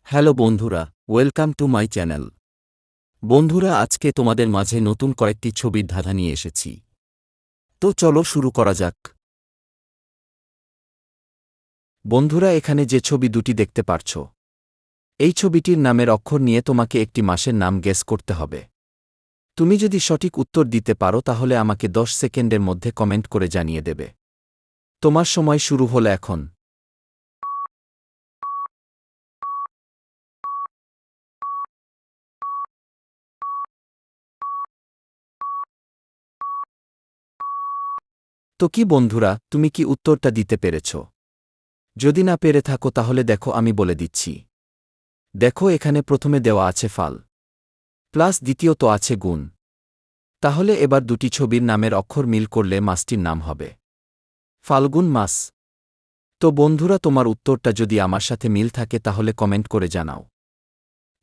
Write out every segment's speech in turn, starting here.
Hello বন্ধুরা, welcome to my channel. বন্ধুরা, আজকে তোমাদের মাঝে নতুন কয়েকটি ছবির ধাঁধা নিয়ে এসেছি। তো চলো শুরু করা যাক। বন্ধুরা, এখানে যে ছবি দুটি দেখতে পারছ, এই ছবিটির নামের অক্ষর নিয়ে তোমাকে একটি মাসের নাম গেস করতে হবে। তুমি যদি সঠিক উত্তর দিতে পারো তাহলে আমাকে 10 সেকেন্ডের মধ্যে কমেন্ট করে জানিয়ে দেবে। তোমার সময় শুরু হলো এখন। তো কি বন্ধুরা, তুমি কি উত্তরটা দিতে পেরেছ? যদি না পেরে থাকো তাহলে দেখো, আমি বলে দিচ্ছি। দেখো, এখানে প্রথমে দেওয়া আছে ফাল, প্লাস দ্বিতীয়ত আছে গুণ। তাহলে এবার দুটি ছবির নামের অক্ষর মিল করলে মাসটির নাম হবে ফাল্গুন মাস। তো বন্ধুরা, তোমার উত্তরটা যদি আমার সাথে মিল থাকে তাহলে কমেন্ট করে জানাও।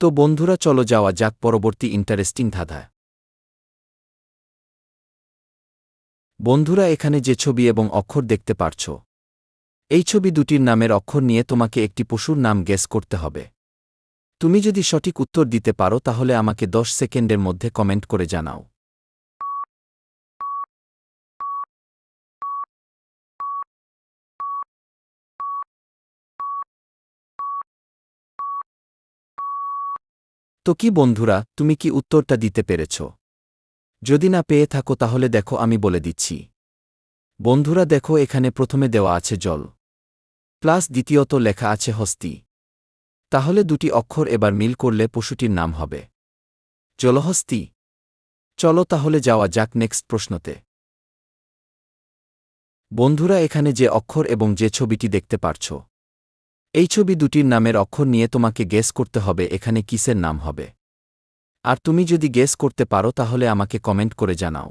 তো বন্ধুরা, চলো যাওয়া যাক পরবর্তী ইন্টারেস্টিং ধাঁধায়। বন্ধুরা, এখানে যে ছবি এবং অক্ষর দেখতে পারছ, এই ছবি দুটির নামের অক্ষর নিয়ে তোমাকে একটি পশুর নাম গেস করতে হবে। তুমি যদি সঠিক উত্তর দিতে পারো তাহলে আমাকে 10 সেকেন্ডের মধ্যে কমেন্ট করে জানাও। তো কি বন্ধুরা, তুমি কি উত্তরটা দিতে পেরেছ? যদি না পেয়ে থাকো তাহলে দেখো, আমি বলে দিচ্ছি। বন্ধুরা দেখো, এখানে প্রথমে দেওয়া আছে জল, প্লাস দ্বিতীয়ত লেখা আছে হস্তি। তাহলে দুটি অক্ষর এবার মিল করলে পশুটির নাম হবে জলহস্তি। চলো তাহলে যাওয়া যাক নেক্সট প্রশ্নতে। বন্ধুরা, এখানে যে অক্ষর এবং যে ছবিটি দেখতে পারছ, এই ছবি দুটির নামের অক্ষর নিয়ে তোমাকে গেস করতে হবে এখানে কিসের নাম হবে। আর তুমি যদি গেস করতে পারো তাহলে আমাকে কমেন্ট করে জানাও।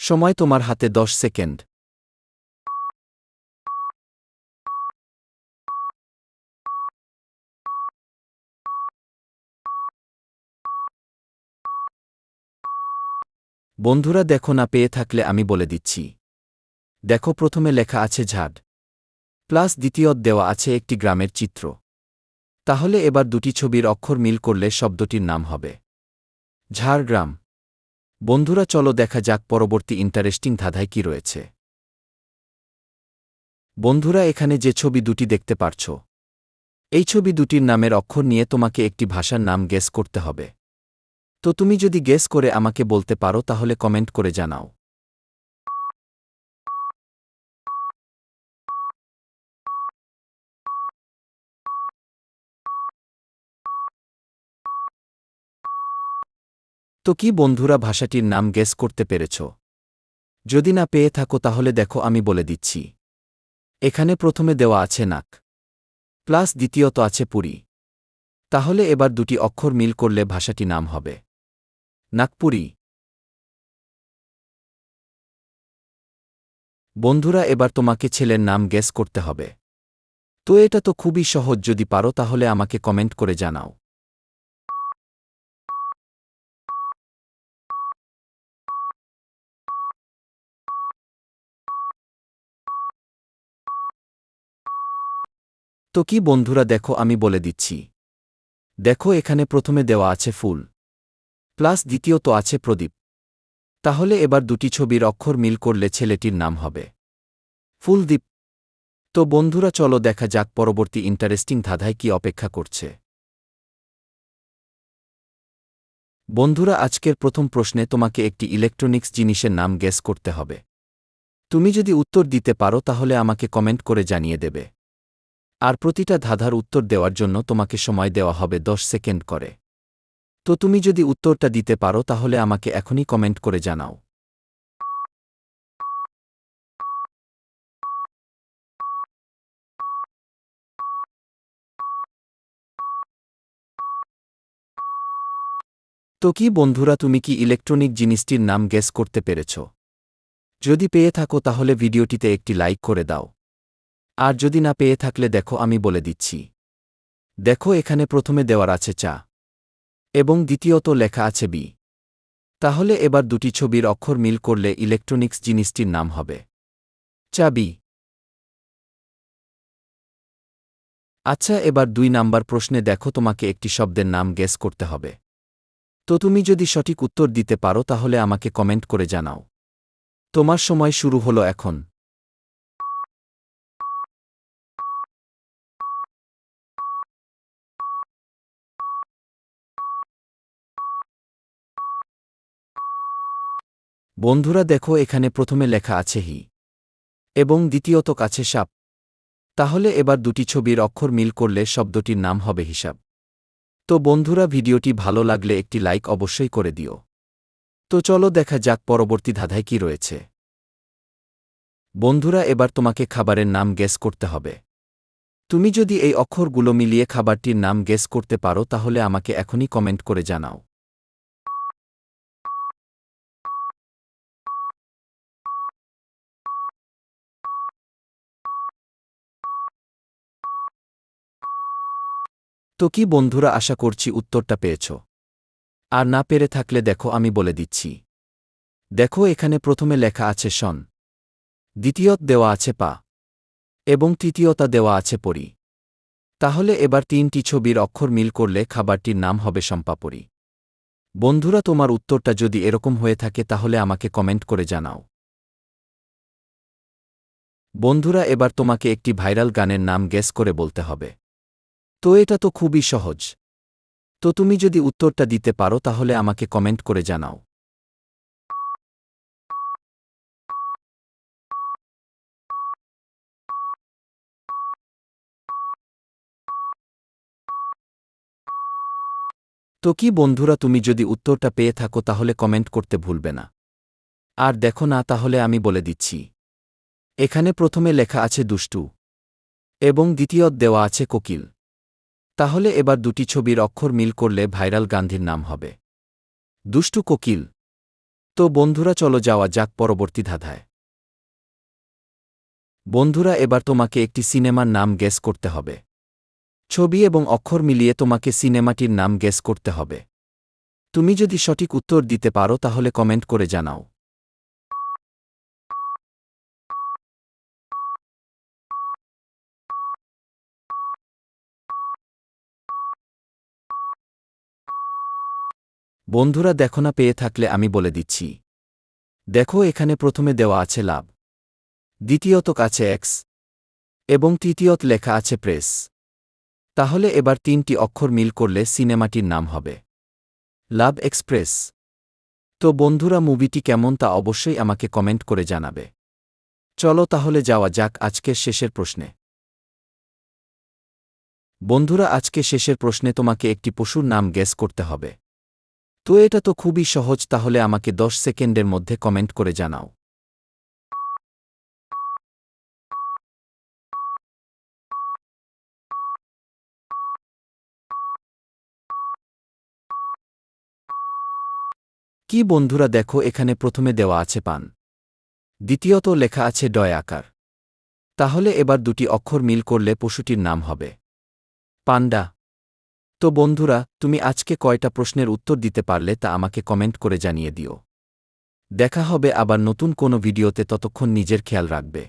সময় তোমার হাতে 10 সেকেন্ড। বন্ধুরা দেখো, না পেয়ে থাকলে আমি বলে দিচ্ছি। দেখো, প্রথমে লেখা আছে ঝাড়, প্লাস দ্বিতীয়ত দেওয়া আছে একটি গ্রামের চিত্র। তাহলে এবার দুটি ছবির অক্ষর মিল করলে শব্দটির নাম হবে ঝাড়গ্রাম। বন্ধুরা চলো দেখা যাক পরবর্তী ইন্টারেস্টিং ধাঁধায় কি রয়েছে। বন্ধুরা, এখানে যে ছবি দুটি দেখতে পারছ, এই ছবি দুটির নামের অক্ষর নিয়ে তোমাকে একটি ভাষার নাম গেস করতে হবে। তো তুমি যদি গেস করে আমাকে বলতে পারো তাহলে কমেন্ট করে জানাও। তো কি বন্ধুরা, ভাষাটির নাম গেস করতে পেরেছ? যদি না পেয়ে থাকো তাহলে দেখো, আমি বলে দিচ্ছি। এখানে প্রথমে দেওয়া আছে নাক, প্লাস দ্বিতীয়ত আছে পুরী। তাহলে এবার দুটি অক্ষর মিল করলে ভাষাটি নাম হবে নাগপুরী। বন্ধুরা, এবার তোমাকে ছেলের নাম গেস করতে হবে। তো এটা তো খুবই সহজ, যদি পারো তাহলে আমাকে কমেন্ট করে জানাও। তো কি বন্ধুরা, দেখো আমি বলে দিচ্ছি। দেখো, এখানে প্রথমে দেওয়া আছে ফুল, প্লাস দ্বিতীয়ত আছে প্রদীপ। তাহলে এবার দুটি ছবির অক্ষর মিল করলে ছেলেটির নাম হবে ফুলদীপ। তো বন্ধুরা চলো দেখা যাক পরবর্তী ইন্টারেস্টিং ধাঁধায় কি অপেক্ষা করছে। বন্ধুরা, আজকের প্রথম প্রশ্নে তোমাকে একটি ইলেকট্রনিক্স জিনিসের নাম গেস করতে হবে। তুমি যদি উত্তর দিতে পারো তাহলে আমাকে কমেন্ট করে জানিয়ে দেবে। আর প্রতিটা ধাঁধার উত্তর দেওয়ার জন্য তোমাকে সময় দেওয়া হবে 10 সেকেন্ড করে। তো তুমি যদি উত্তরটা দিতে পারো তাহলে আমাকে এখনই কমেন্ট করে জানাও। তো কি বন্ধুরা, তুমি কি ইলেকট্রনিক জিনিসটির নাম গেস করতে পেরেছ? যদি পেয়ে থাকো তাহলে ভিডিওটিতে একটি লাইক করে দাও। আর যদি না পেয়ে থাকলে দেখো, আমি বলে দিচ্ছি। দেখো, এখানে প্রথমে দেওয়ার আছে চা এবং দ্বিতীয়ত লেখা আছে বি। তাহলে এবার দুটি ছবির অক্ষর মিল করলে ইলেকট্রনিক্স জিনিসটির নাম হবে চাবি। আচ্ছা, এবার 2 নাম্বার প্রশ্নে দেখো, তোমাকে একটি শব্দের নাম গেস করতে হবে। তো তুমি যদি সঠিক উত্তর দিতে পারো তাহলে আমাকে কমেন্ট করে জানাও। তোমার সময় শুরু হলো এখন। বন্ধুরা দেখো, এখানে প্রথমে লেখা আছে হি এবং দ্বিতীয়ত কাছে সাপ। তাহলে এবার দুটি ছবির অক্ষর মিল করলে শব্দটির নাম হবে হিসাব। তো বন্ধুরা, ভিডিওটি ভালো লাগলে একটি লাইক অবশ্যই করে দিও। তো চলো দেখা যাক পরবর্তী ধাঁধায় কি রয়েছে। বন্ধুরা, এবার তোমাকে খাবারের নাম গেস করতে হবে। তুমি যদি এই অক্ষরগুলো মিলিয়ে খাবারটির নাম গেস করতে পারো তাহলে আমাকে এখনই কমেন্ট করে জানাও। তো কি বন্ধুরা, আশা করছি উত্তরটা পেয়েছ। আর না পেরে থাকলে দেখো আমি বলে দিচ্ছি। দেখো, এখানে প্রথমে লেখা আছে শন, দ্বিতীয়ত দেওয়া আছে পা এবং তৃতীয়তা দেওয়া আছে পরি। তাহলে এবার 3টি ছবির অক্ষর মিল করলে খাবারটির নাম হবে শম্পাপরি। বন্ধুরা, তোমার উত্তরটা যদি এরকম হয়ে থাকে তাহলে আমাকে কমেন্ট করে জানাও। বন্ধুরা, এবার তোমাকে একটি ভাইরাল গানের নাম গেস করে বলতে হবে। তো এটা তো খুবই সহজ। তো তুমি যদি উত্তরটা দিতে পারো তাহলে আমাকে কমেন্ট করে জানাও। তো কি বন্ধুরা, তুমি যদি উত্তরটা পেয়ে থাকো তাহলে কমেন্ট করতে ভুলবে না। আর দেখো না, তাহলে আমি বলে দিচ্ছি। এখানে প্রথমে লেখা আছে দুষ্টু এবং দ্বিতীয়ত দেওয়া আছে কোকিল। তাহলে এবার দুটি ছবির অক্ষর মিল করলে ভাইরাল গান্ধীর নাম হবে দুষ্টু কোকিল। তো বন্ধুরা, চলো যাওয়া যাক পরবর্তী ধাঁধায়। বন্ধুরা, এবার তোমাকে একটি সিনেমার নাম গেস করতে হবে। ছবি এবং অক্ষর মিলিয়ে তোমাকে সিনেমাটির নাম গেস করতে হবে। তুমি যদি সঠিক উত্তর দিতে পারো তাহলে কমেন্ট করে জানাও। বন্ধুরা, দেখো না পেয়ে থাকলে আমি বলে দিচ্ছি। দেখো, এখানে প্রথমে দেওয়া আছে লাভ, দ্বিতীয়ত কাছে এক্স এবং তৃতীয়ত লেখা আছে প্রেস। তাহলে এবার 3টি অক্ষর মিল করলে সিনেমাটির নাম হবে লাভ এক্সপ্রেস। তো বন্ধুরা, মুভিটি কেমন তা অবশ্যই আমাকে কমেন্ট করে জানাবে। চলো তাহলে যাওয়া যাক আজকের শেষের প্রশ্নে। বন্ধুরা, আজকে শেষের প্রশ্নে তোমাকে একটি পশুর নাম গেস করতে হবে। তো এটা তো খুবই সহজ, তাহলে আমাকে 10 সেকেন্ডের মধ্যে কমেন্ট করে জানাও। কি বন্ধুরা, দেখো এখানে প্রথমে দেওয়া আছে পান, দ্বিতীয়ত লেখা আছে ডয় আকার। তাহলে এবার দুটি অক্ষর মিল করলে পশুটির নাম হবে পান্ডা। তো বন্ধুরা, তুমি আজকে কয়টা প্রশ্নের উত্তর দিতে পারলে তা আমাকে কমেন্ট করে জানিয়ে দিও। দেখা হবে আবার নতুন কোনো ভিডিওতে, ততক্ষণ নিজের খেয়াল রাখবে।